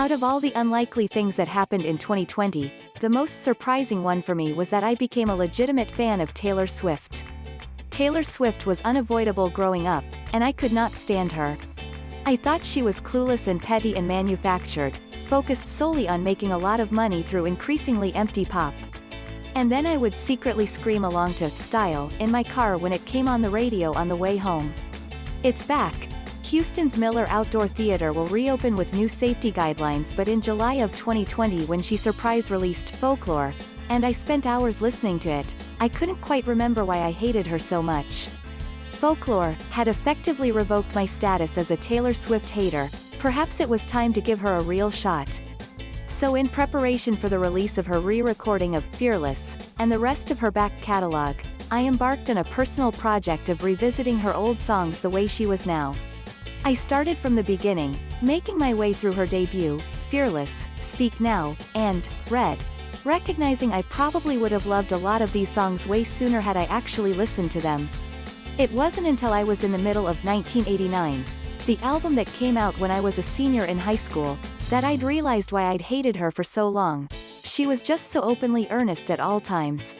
Out of all the unlikely things that happened in 2020, the most surprising one for me was that I became a legitimate fan of Taylor Swift. Taylor Swift was unavoidable growing up, and I could not stand her. I thought she was clueless and petty and manufactured, focused solely on making a lot of money through increasingly empty pop. And then I would secretly scream along to Style in my car when it came on the radio on the way home. It's back. Houston's Miller Outdoor Theater will reopen with new safety guidelines, but in July of 2020 when she surprise released Folklore, and I spent hours listening to it, I couldn't quite remember why I hated her so much. Folklore had effectively revoked my status as a Taylor Swift hater. Perhaps it was time to give her a real shot. So in preparation for the release of her re-recording of Fearless, and the rest of her back catalog, I embarked on a personal project of revisiting her old songs the way she was now. I started from the beginning, making my way through her debut, Fearless, Speak Now, and Red, recognizing I probably would have loved a lot of these songs way sooner had I actually listened to them. It wasn't until I was in the middle of 1989, the album that came out when I was a senior in high school, that I'd realized why I'd hated her for so long. She was just so openly earnest at all times.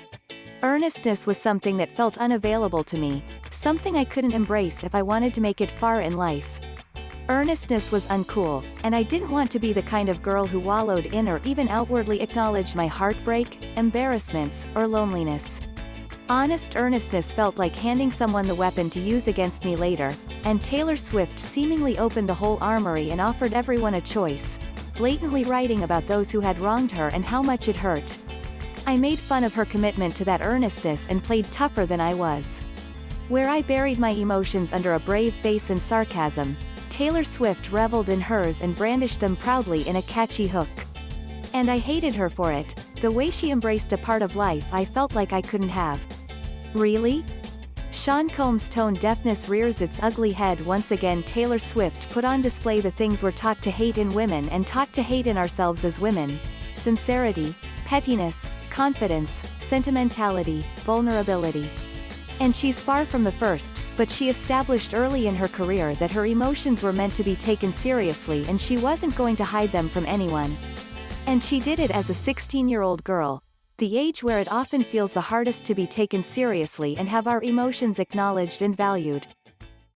Earnestness was something that felt unavailable to me, something I couldn't embrace if I wanted to make it far in life. Earnestness was uncool, and I didn't want to be the kind of girl who wallowed in or even outwardly acknowledged my heartbreak, embarrassments, or loneliness. Honest earnestness felt like handing someone the weapon to use against me later, and Taylor Swift seemingly opened the whole armory and offered everyone a choice, blatantly writing about those who had wronged her and how much it hurt. I made fun of her commitment to that earnestness and played tougher than I was. Where I buried my emotions under a brave face and sarcasm, Taylor Swift reveled in hers and brandished them proudly in a catchy hook. And I hated her for it, the way she embraced a part of life I felt like I couldn't have. Really? Sean Combs' tone-deafness rears its ugly head once again. Taylor Swift put on display the things we're taught to hate in women and taught to hate in ourselves as women: sincerity, pettiness, confidence, sentimentality, vulnerability. And she's far from the first, but she established early in her career that her emotions were meant to be taken seriously and she wasn't going to hide them from anyone. And she did it as a 16-year-old girl, the age where it often feels the hardest to be taken seriously and have our emotions acknowledged and valued.